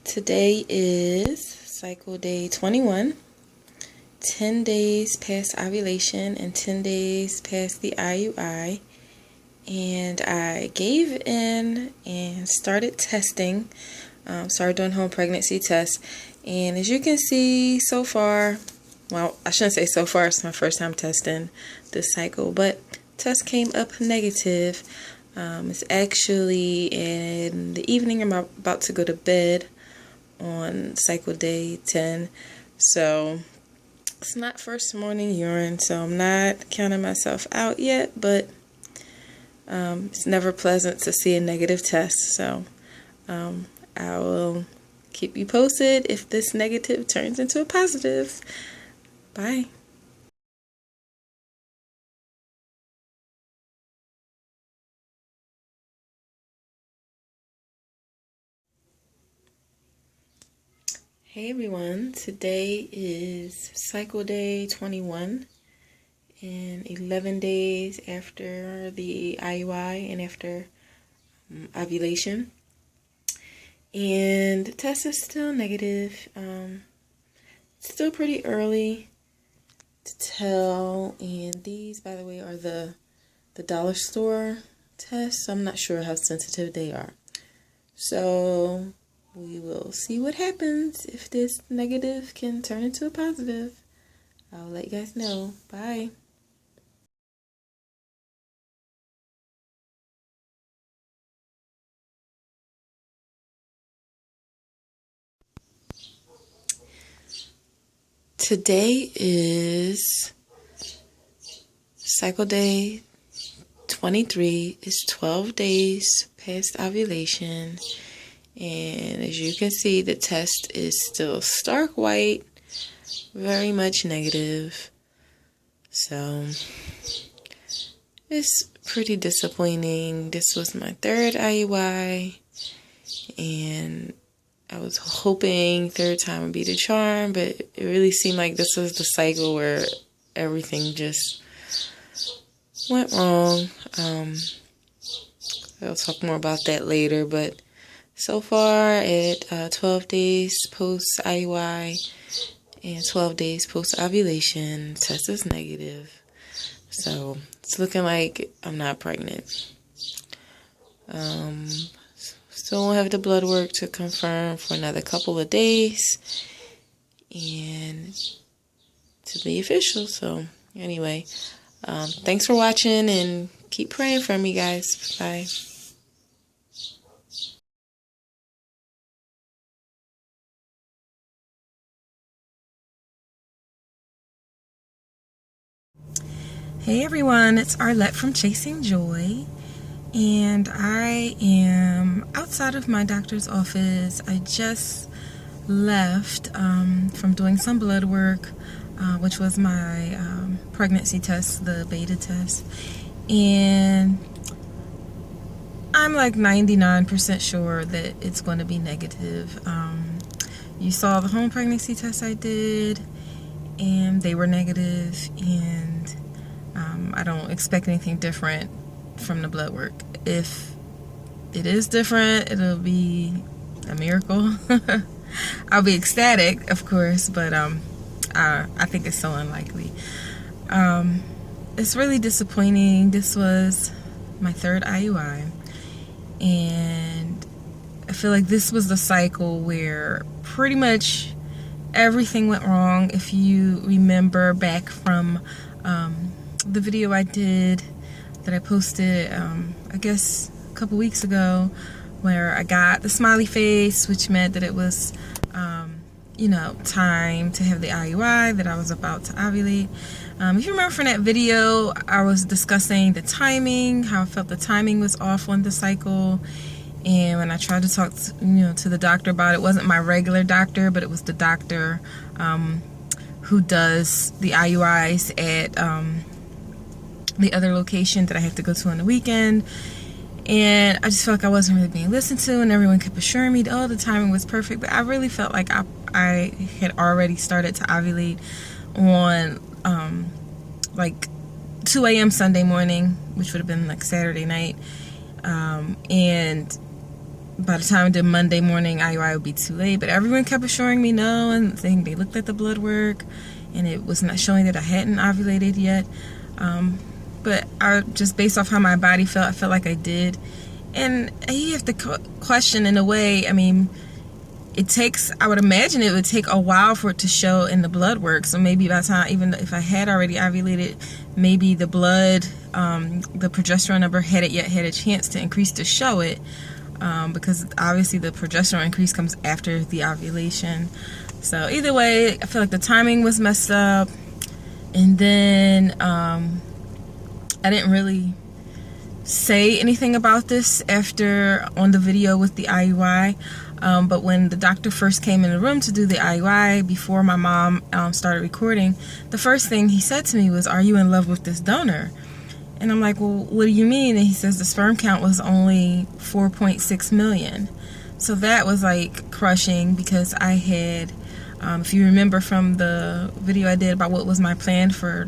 Today is cycle day 21, 10 days past ovulation and 10 days past the IUI, and I gave in and started testing, started doing home pregnancy tests, and as you can see so far, well, I shouldn't say so far, it's my first time testing this cycle, but test came up negative. It's actually in the evening. I'm about to go to bed on cycle day 10, so it's not first morning urine, so I'm not counting myself out yet, but it's never pleasant to see a negative test, so I will keep you posted if this negative turns into a positive. Bye. Hey everyone, today is cycle day 21 and 11 days after the IUI and after ovulation, and the test is still negative. It's still pretty early to tell, and these, by the way, are the dollar store tests. I'm not sure how sensitive they are, so we will see what happens. If this negative can turn into a positive, I'll let you guys know. Bye. Today is cycle day 23. It's 12 days past ovulation. And as you can see, the test is still stark white, very much negative. So it's pretty disappointing. This was my third IUI, and I was hoping third time would be the charm, but it really seemed like this was the cycle where everything just went wrong. I'll talk more about that later, but so far at 12 days post IUI and 12 days post ovulation, test is negative. So it's looking like I'm not pregnant. Still won't have the blood work to confirm for another couple of days and to be official. So anyway, thanks for watching and keep praying for me, guys. Bye. Hey everyone, it's Arlette from Chasing Joy, and I am outside of my doctor's office. I just left from doing some blood work, which was my pregnancy test, the beta test, and I'm like 99% sure that it's going to be negative. You saw the home pregnancy test I did, and they were negative, and I don't expect anything different from the blood work. If it is different, it'll be a miracle. I'll be ecstatic, of course, but I think it's so unlikely. It's really disappointing. This was my third IUI, and I feel like this was the cycle where pretty much everything went wrong. If you remember back from the video I did that I posted, I guess a couple weeks ago, where I got the smiley face, which meant that it was, you know, time to have the IUI, that I was about to ovulate. If you remember from that video, I was discussing the timing, how I felt the timing was off on the cycle. And when I tried to talk to the doctor about it, wasn't my regular doctor, but it was the doctor who does the IUIs at the other location that I have to go to on the weekend. And I just felt like I wasn't really being listened to, and everyone kept assuring me that, oh, the timing was perfect. But I really felt like I had already started to ovulate on like 2 a.m. Sunday morning, which would have been like Saturday night. And by the time I did Monday morning IUI would be too late, but everyone kept assuring me no and saying they looked at the blood work and it was not showing that I hadn't ovulated yet. But just based off how my body felt, I felt like I did. And you have to question in a way, I mean, I would imagine it would take a while for it to show in the blood work. So maybe by the time, even if I had already ovulated, maybe the blood, the progesterone number hadn't yet had a chance to increase to show it. Because obviously the progesterone increase comes after the ovulation. So either way, I feel like the timing was messed up. And then I didn't really say anything about this after on the video with the IUI. But when the doctor first came in the room to do the IUI, before my mom started recording, the first thing he said to me was, "Are you in love with this donor?" And I'm like, "Well, what do you mean?" And he says the sperm count was only 4.6 million. So that was like crushing, because I had, if you remember from the video I did about what was my plan for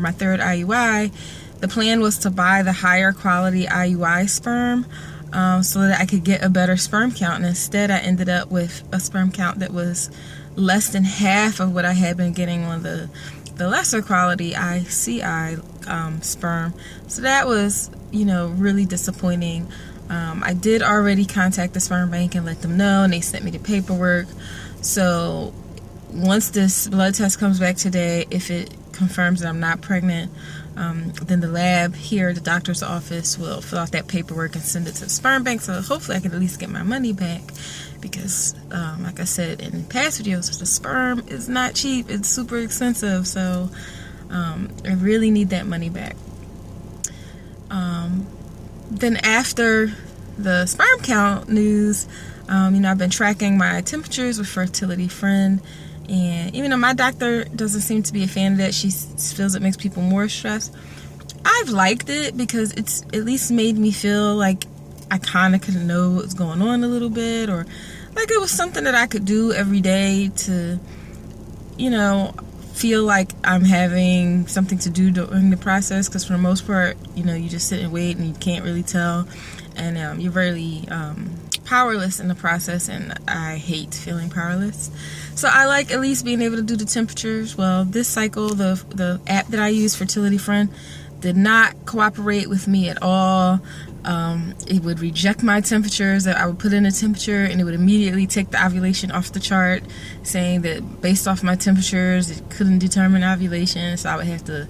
my third IUI, the plan was to buy the higher quality IUI sperm, so that I could get a better sperm count. And instead I ended up with a sperm count that was less than half of what I had been getting on the lesser quality ICI sperm. So that was, really disappointing. I did already contact the sperm bank and let them know, and they sent me the paperwork. So once this blood test comes back today, if it confirms that I'm not pregnant, then the lab here, the doctor's office, will fill out that paperwork and send it to the sperm bank. So hopefully I can at least get my money back, because like I said in past videos, the sperm is not cheap. It's super expensive. So I really need that money back. Then after the sperm count news, I've been tracking my temperatures with Fertility Friend. And even though my doctor doesn't seem to be a fan of that, she feels it makes people more stressed. I've liked it because it's at least made me feel like I kind of could know what's going on a little bit, or like it was something that I could do every day to, feel like I'm having something to do during the process. Because for the most part, you just sit and wait and you can't really tell. And you're really powerless in the process, and I hate feeling powerless. So I like at least being able to do the temperatures. Well, this cycle, the app that I use, Fertility Friend, did not cooperate with me at all. It would reject my temperatures. I would put in a temperature and it would immediately take the ovulation off the chart, saying that based off my temperatures, it couldn't determine ovulation. So I would have to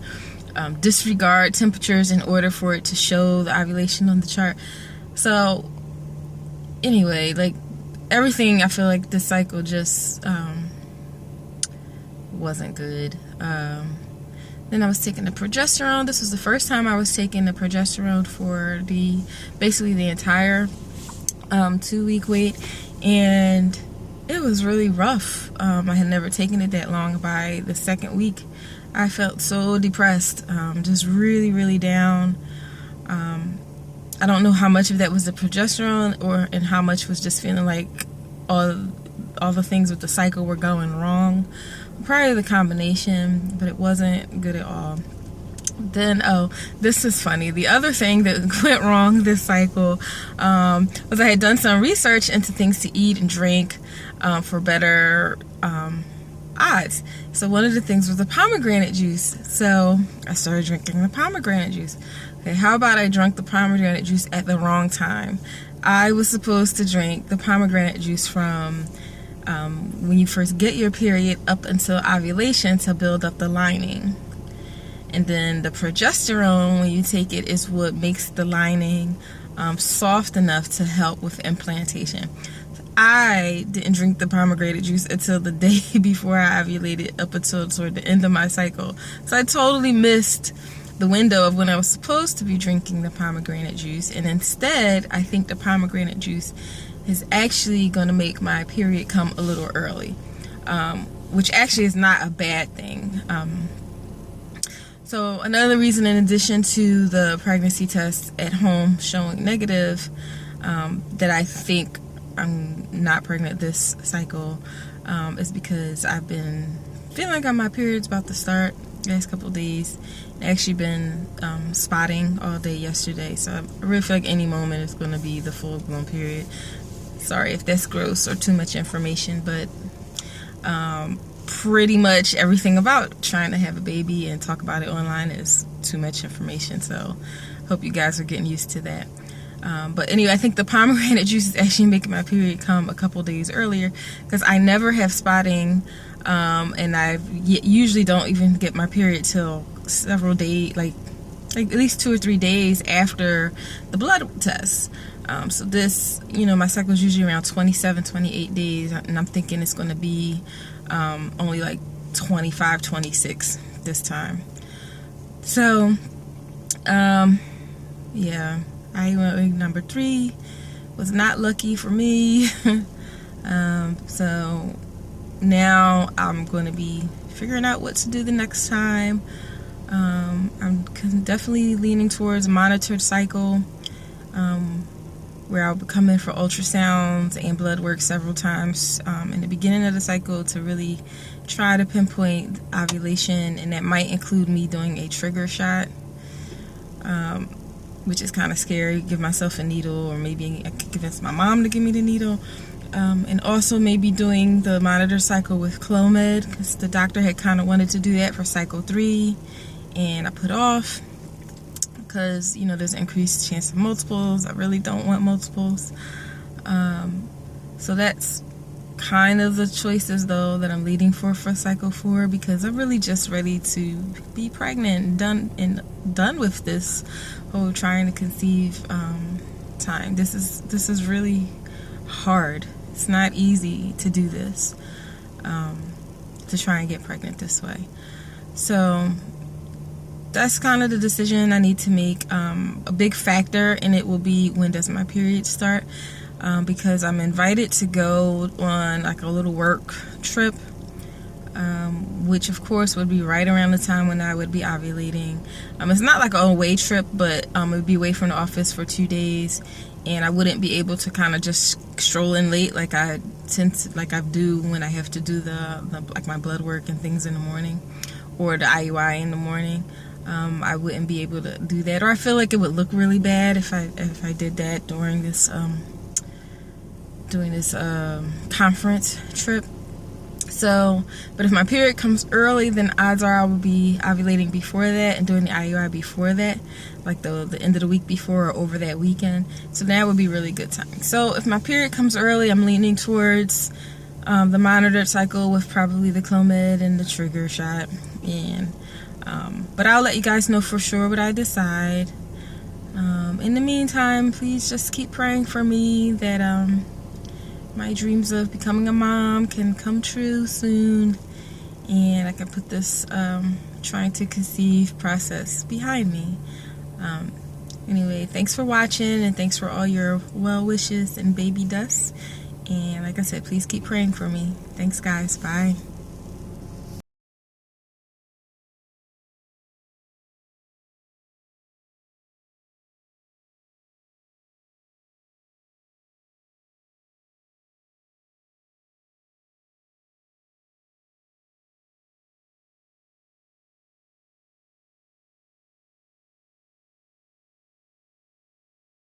disregard temperatures in order for it to show the ovulation on the chart. So anyway, like everything, I feel like this cycle just wasn't good. Then I was taking the progesterone. This was the first time I was taking the progesterone for basically the entire 2-week wait, and it was really rough. I had never taken it that long. By the second week, I felt so depressed, just really, really down. I don't know how much of that was the progesterone and how much was just feeling like all the things with the cycle were going wrong. Probably the combination, but it wasn't good at all. Then, this is funny. The other thing that went wrong this cycle was I had done some research into things to eat and drink for better odds. So one of the things was the pomegranate juice. So I started drinking the pomegranate juice. Okay, how about I drank the pomegranate juice at the wrong time? I was supposed to drink the pomegranate juice from when you first get your period up until ovulation to build up the lining. And then the progesterone, when you take it, is what makes the lining soft enough to help with implantation. I didn't drink the pomegranate juice until the day before I ovulated, up until toward the end of my cycle. So I totally missed the window of when I was supposed to be drinking the pomegranate juice. And instead, I think the pomegranate juice is actually going to make my period come a little early, which actually is not a bad thing. So another reason, in addition to the pregnancy test at home showing negative, that I think I'm not pregnant this cycle, is because I've been feeling like my period's about to start the last couple of days. I've actually been spotting all day yesterday, so I really feel like any moment it's going to be the full-blown period. Sorry if that's gross or too much information, but pretty much everything about trying to have a baby and talk about it online is too much information. So hope you guys are getting used to that. But anyway, I think the pomegranate juice is actually making my period come a couple days earlier, because I never have spotting, and I usually don't even get my period till several days, like at least 2 or 3 days after the blood test. So this, my cycle is usually around 27, 28 days, and I'm thinking it's going to be only like 25, 26 this time. So, yeah, IUI number 3 was not lucky for me. So now I'm going to be figuring out what to do the next time. I'm definitely leaning towards a monitored cycle, where I'll come in for ultrasounds and blood work several times in the beginning of the cycle to really try to pinpoint ovulation, and that might include me doing a trigger shot, which is kind of scary. Give myself a needle, or maybe I could convince my mom to give me the needle, and also maybe doing the monitor cycle with Clomid, because the doctor had kind of wanted to do that for cycle 3, and I put off because there's an increased chance of multiples. I really don't want multiples, so that's kind of the choices though that I'm leading for cycle 4, because I'm really just ready to be pregnant and done with this whole trying to conceive time. This is really hard. It's not easy to do this, to try and get pregnant this way. So that's kind of the decision I need to make. A big factor in it will be, when does my period start, because I'm invited to go on like a little work trip, which of course would be right around the time when I would be ovulating. It's not like an away trip, but it would be away from the office for 2 days, and I wouldn't be able to kind of just stroll in late like I do when I have to do the like my blood work and things in the morning, or the IUI in the morning. I wouldn't be able to do that, or I feel like it would look really bad if I did that during this conference trip. So, but if my period comes early, then odds are I will be ovulating before that and doing the IUI before that, like the end of the week before or over that weekend. So that would be really good timing. So if my period comes early, I'm leaning towards the monitored cycle with probably the Clomid and the trigger shot, and but I'll let you guys know for sure what I decide. In the meantime, please just keep praying for me that my dreams of becoming a mom can come true soon, and I can put this trying to conceive process behind me. Anyway, thanks for watching, and thanks for all your well wishes and baby dust. And like I said, please keep praying for me. Thanks guys. Bye.